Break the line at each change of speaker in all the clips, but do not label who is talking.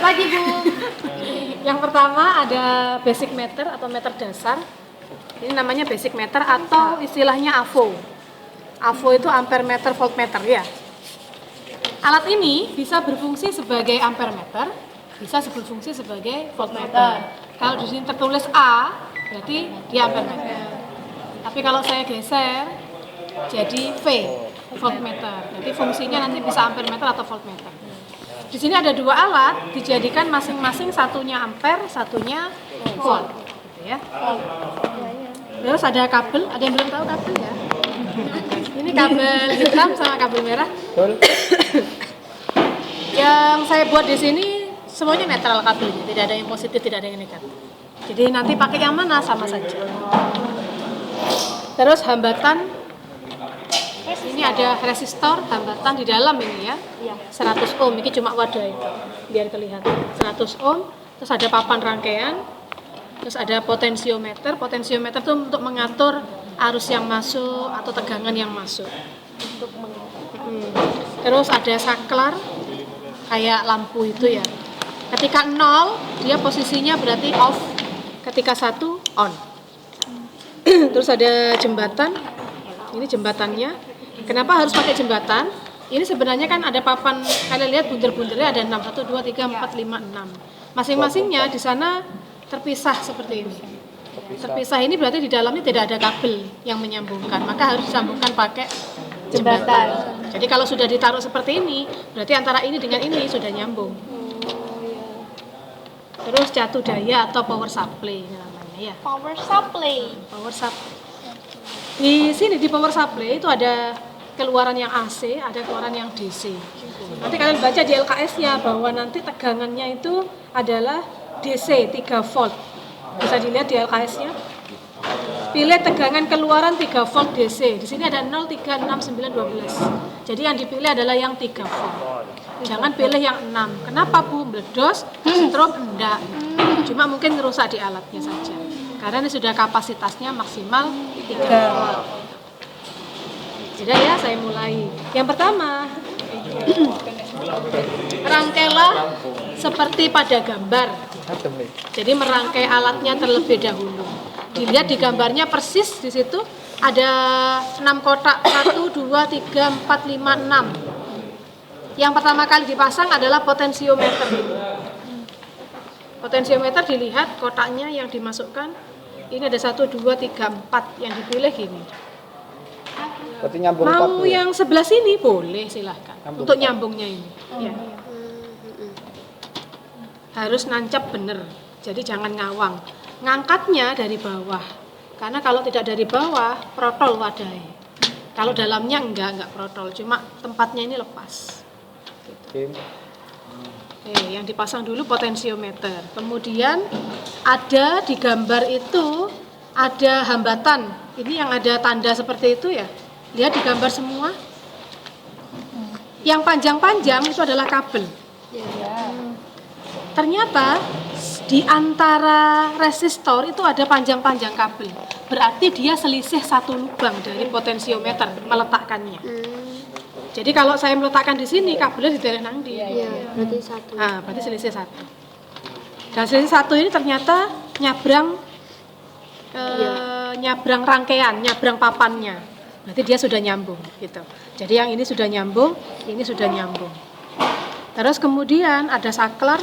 pagi Bu.
Yang pertama ada basic meter atau meter dasar. Ini namanya basic meter atau istilahnya AVO. AVO itu ampere meter voltmeter ya. Alat ini bisa berfungsi sebagai ampere meter, bisa berfungsi sebagai voltmeter. Kalau di sini tertulis A, berarti dia ampere meter. Tapi kalau saya geser jadi V, voltmeter. Jadi fungsinya nanti bisa ampere meter atau voltmeter. Di sini ada dua alat, dijadikan masing-masing satunya ampere, satunya volt. Gitu ya. Terus ada kabel, ada yang belum tahu kabel ya? Ini kabel hitam sama kabel merah. Yang saya buat di sini semuanya netral kabelnya, tidak ada yang positif, tidak ada yang negatif. Jadi nanti pakai yang mana sama saja. Terus hambatan, ini ada resistor hambatan di dalam ini ya. 100 ohm, ini cuma wadah itu, biar kelihatan. 100 ohm, terus ada papan rangkaian, terus ada potensiometer. Potensiometer itu untuk mengatur arus yang masuk atau tegangan yang masuk. Terus ada saklar, kayak lampu itu ya. Ketika 0, dia posisinya berarti off. Ketika 1, on. Terus ada jembatan, ini jembatannya. Kenapa harus pakai jembatan? Ini sebenarnya kan ada papan, kalian lihat bunder-bundernya ada 6, 1, 2, 3, 4, 5, 6. Masing-masingnya di sana terpisah seperti ini. Terpisah ini berarti di dalamnya tidak ada kabel yang menyambungkan, maka harus disambungkan pakai jembatan. Jadi kalau sudah ditaruh seperti ini, berarti antara ini dengan ini sudah nyambung. Terus jatuh daya atau power supply ini namanya ya.
Power supply.
Power supply. Di sini di power supply itu ada keluaran yang AC, ada keluaran yang DC. Nanti kalian baca di LKS-nya bahwa nanti tegangannya itu adalah DC 3 volt. Bisa dilihat di LKS-nya. Pilih tegangan keluaran 3 volt DC. Di sini ada 0, 3, 6, 9, 12. Jadi yang dipilih adalah yang 3 volt. Jangan pilih yang 6. Kenapa Bu? Meledos, strobe enggak. Cuma mungkin rusak di alatnya saja. Karena ini sudah kapasitasnya maksimal 3 volt. Sudah ya, saya mulai. Yang pertama, rangkailah seperti pada gambar. Jadi merangkai alatnya terlebih dahulu. Dilihat di gambarnya persis di situ ada 6 kotak. 1, 2, 3, 4, 5, 6. Yang pertama kali dipasang adalah potensiometer. Potensiometer dilihat kotaknya yang dimasukkan. Ini ada 1, 2, 3, 4 yang dipilih gini. Mau yang sebelah sini boleh silahkan untuk nyambungnya ini. Ya. Harus nancap bener, jadi jangan ngawang. Ngangkatnya dari bawah, karena kalau tidak dari bawah protol wadahnya. Kalau dalamnya enggak protol, cuma tempatnya ini lepas. Gitu. Oke, yang dipasang dulu potensiometer. Kemudian ada di gambar itu ada hambatan. Ini yang ada tanda seperti itu ya. Lihat di gambar semua. Yang panjang-panjang itu adalah kabel. Ternyata di antara resistor itu ada panjang-panjang kabel. Berarti dia selisih 1 lubang dari potensiometer meletakkannya. Jadi kalau saya meletakkan di sini, kabelnya di daerah nangdi.
Iya, berarti 1.
Ah, berarti selisih 1. Dan selisih 1 ini ternyata nyabrang nyabrang rangkaian, nyabrang papannya. Berarti dia sudah nyambung gitu. Jadi yang ini sudah nyambung, ini sudah nyambung. Terus kemudian ada saklar.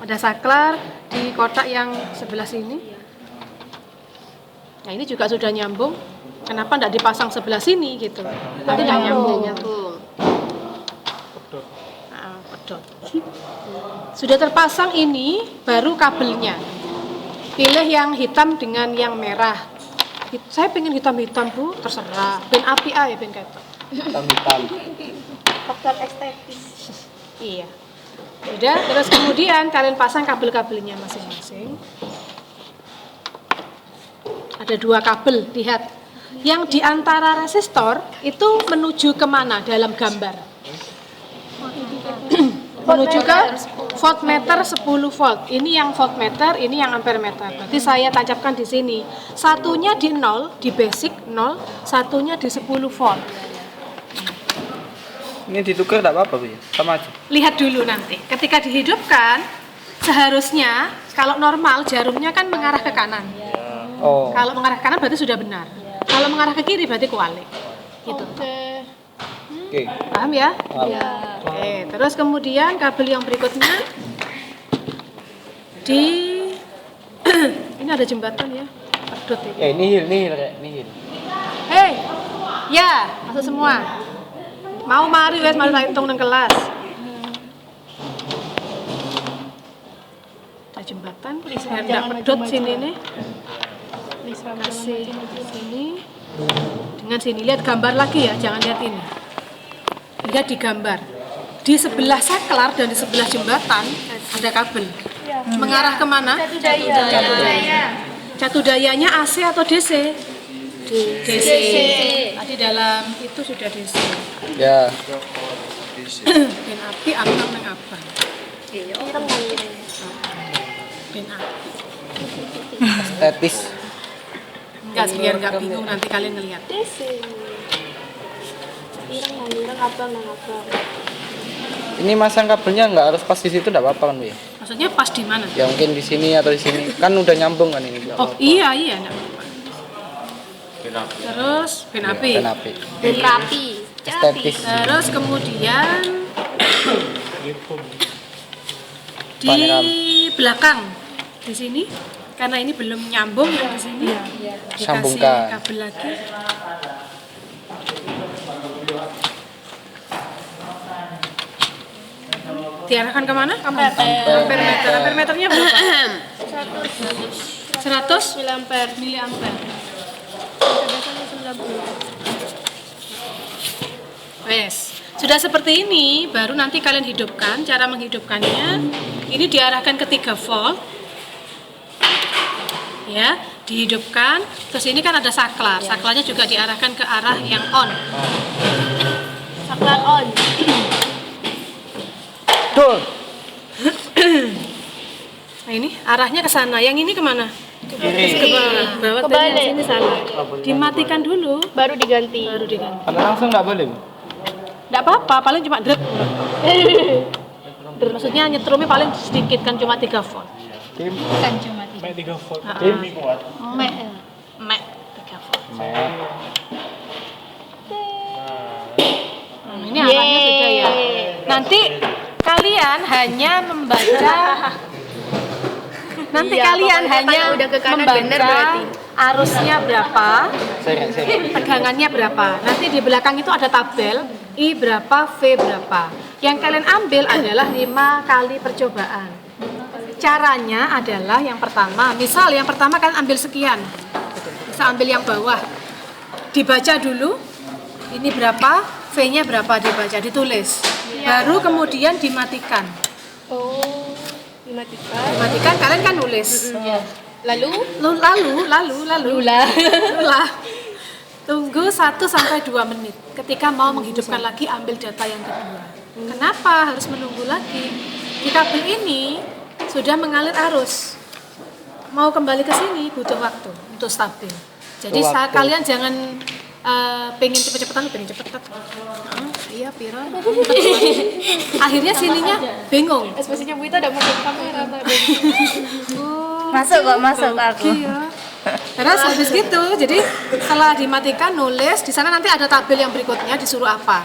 Ada saklar di kotak yang sebelah sini. Nah, ini juga sudah nyambung. Kenapa tidak dipasang sebelah sini gitu? Nanti nggak nyambung. Nah, pedot. Sudah terpasang ini, baru kabelnya. Pilih yang hitam dengan yang merah. Saya pengen hitam-hitam Bu, terserah. Ben api ya ben ketok.
Hitam-hitam.
Faktor estetis.
Iya. Udah, terus kemudian kalian pasang kabel-kabelnya masing-masing. Ada 2 kabel, lihat. Yang di antara resistor itu menuju kemana dalam gambar? Menuju ke voltmeter 10 volt. Ini yang voltmeter, ini yang ampere meter. Berarti saya tancapkan di sini. Satunya di 0, di basic 0, satunya di 10 volt.
Ini ditukar enggak apa-apa, Bu ya? Sama aja.
Lihat dulu nanti. Ketika dihidupkan, seharusnya kalau normal jarumnya kan mengarah ke kanan.
Oh.
Kalau mengarah ke kanan berarti sudah benar. Kalau mengarah ke kiri berarti kewalik. Gitu.
Oke.
Paham ya?
Paham.
Oke, terus kemudian kabel yang berikutnya di ini ada jembatan ya. Pedot ya.
Nihil kayak nihil.
Hei. Ya, masuk semua. Mau mari wes mari tak hitung nang kelas. Ada jembatan, biar enggak pedot sini nih. Kasih sini. Dengan sini lihat gambar lagi ya, jangan lihat ini. Lihat di gambar. Di sebelah saklar dan di sebelah jembatan ada kabel. Mengarah kemana? Catu dayanya AC atau DC? DC. Tadi dalam itu sudah DC.
Ya.
Ben api ambang nang abang. Ben api.
Estetis.
Enggak, biar enggak bingung nanti kalian ngelihat.
Ini masang kabelnya nggak harus pas di situ enggak apa-apa kan, Bu ya?
Maksudnya pas di mana?
Ya mungkin di sini atau di sini. Kan udah nyambung kan ini.
Oh iya enggak apa-apa. Terus ben api.
Ben api.
Ben rapi.
Estetis.
Terus kemudian di
Panel.
belakang di sini karena ini belum nyambung yang di sini dikasih
Sambungkan.
kabel lagi. Diarahkan kemana? Ampere meter. Ampere meternya berapa? 100 miliampere. Wes, sudah seperti ini, baru nanti kalian hidupkan. Cara menghidupkannya, ini diarahkan ke 3 volt. Ya, dihidupkan. Terus ini kan ada saklar. Saklarnya juga diarahkan ke arah yang on.
Saklar on.
Tuh.
Nah ini arahnya ke sana. Yang ini kemana?
Kiri.
Ke bawah. Bawah tadi yang sini salah. Dimatikan dulu,
Baru diganti.
baru diganti.
Kalau langsung nggak boleh, Bu?
Nggak apa-apa, paling cuma dret. Maksudnya nyetrumnya paling sedikit kan cuma 3 volt.
Tim.
Bukan cuma
Tim.
Mek.
Mek 3 volt. Ini arahnya sudah ya. Nanti kalian hanya membaca
Iya,
kalian
pokoknya
hanya
kalau udah ke kanan
membaca
bener berarti.
arusnya berapa,
Seri.
tegangannya berapa. Nanti di belakang itu ada tabel I berapa, V berapa. Yang kalian ambil adalah 5 kali percobaan. Caranya adalah yang pertama, misal yang pertama kalian ambil sekian. Bisa ambil yang bawah. Dibaca dulu, ini berapa, V-nya berapa dibaca, ditulis. Baru kemudian dimatikan.
Oh, dimatikan.
Dimatikan kalian kan nulis.
Lalu
Lalu tunggu 1 sampai 2 menit. Ketika mau menghidupkan lagi, ambil data yang kedua. Kenapa harus menunggu lagi? Di kabel ini sudah mengalir arus. Mau kembali ke sini butuh waktu untuk stabil. Jadi
Waktu.
kalian jangan pengen cepet-cepetan, pengen cepet-cepet. Iya, pira. Akhirnya sininya bingung.
ekspresinya Bu Ita udah masuk kamera tadi.
Masuk aku.
Iya. Terus habis gitu, jadi setelah dimatikan nulis di sana nanti ada tabel yang berikutnya disuruh apa.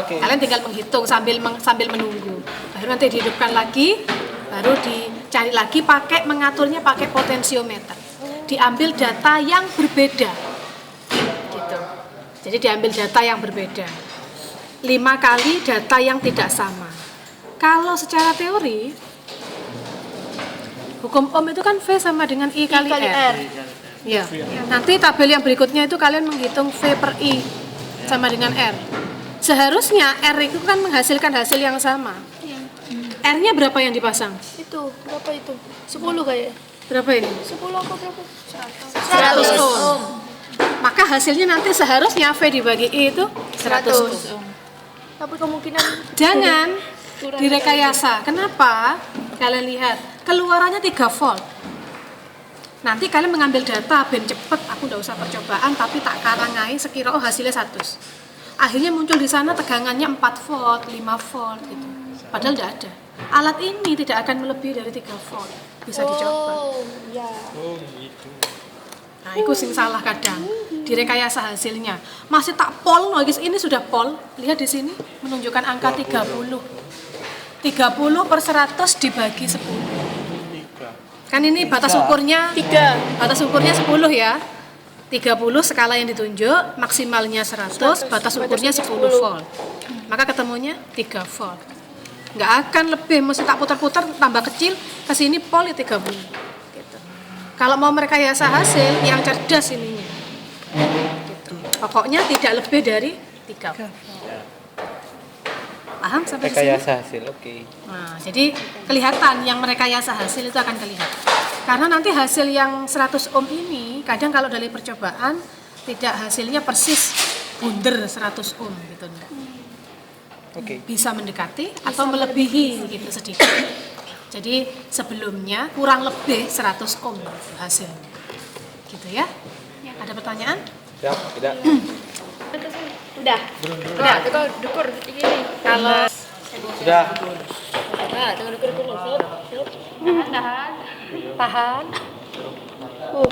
Oke.
Kalian tinggal menghitung sambil menunggu. Baru nanti dihidupkan lagi, baru dicari lagi mengaturnya pakai potensiometer. Diambil data yang berbeda. Gitu. Jadi diambil data yang berbeda. 5 kali data yang tidak sama. Kalau secara teori hukum Ohm itu kan V sama dengan I kali R. Ya. Nanti tabel yang berikutnya itu kalian menghitung V per I sama dengan R. Seharusnya R itu kan menghasilkan hasil yang sama. R-nya berapa yang dipasang?
Itu berapa itu? 10 kayak.
Berapa ini?
10 apa berapa?
100 ohm. Maka hasilnya nanti seharusnya V dibagi I itu 100 ohm.
Tapi kemungkinan
Jangan direkayasa. Kenapa? Kalian lihat, keluarannya 3 volt. Nanti kalian mengambil data ben cepet, aku nggak usah percobaan tapi tak karangai sekira hasilnya 100. Akhirnya muncul di sana tegangannya 4 volt, 5 volt gitu. Padahal tidak ada. Alat ini tidak akan melebihi dari 3 volt. Bisa dicoba.
Oh, ya.
Nah, itu sing salah kadang. Direkayasa hasilnya. Masih tak pol, logis ini sudah pol. Lihat di sini menunjukkan angka 30. 30 per 100 dibagi 10. Kan ini batas ukurnya
3.
batas ukurnya 10 ya. 30 skala yang ditunjuk, maksimalnya 100, batas ukurnya 10 volt. Maka ketemunya 3 volt. Nggak akan lebih, mesti tak putar-putar tambah kecil, ke sini pol ya 30. Gitu. Kalau mau merekayasa hasil, yang cerdas ininya. Gitu. Pokoknya tidak lebih dari 3 volt. Paham sampai di sini?
Rekayasa hasil, oke.
Nah, jadi kelihatan yang merekayasa hasil itu akan kelihatan. Karena nanti hasil yang 100 ohm ini, kadang kalau dari percobaan tidak hasilnya persis bunder 100 ohm gitu.
Oke.
Bisa mendekati atau melebihi gitu sedikit. Jadi sebelumnya kurang lebih 100 ohm gitu hasilnya. Gitu ya. Ada pertanyaan?
Siap, tidak.
Udah. Udah, itu dukur ini.
Kalau
Sudah.
Nah, tunggu dukur dulu. Tahan.
tahan.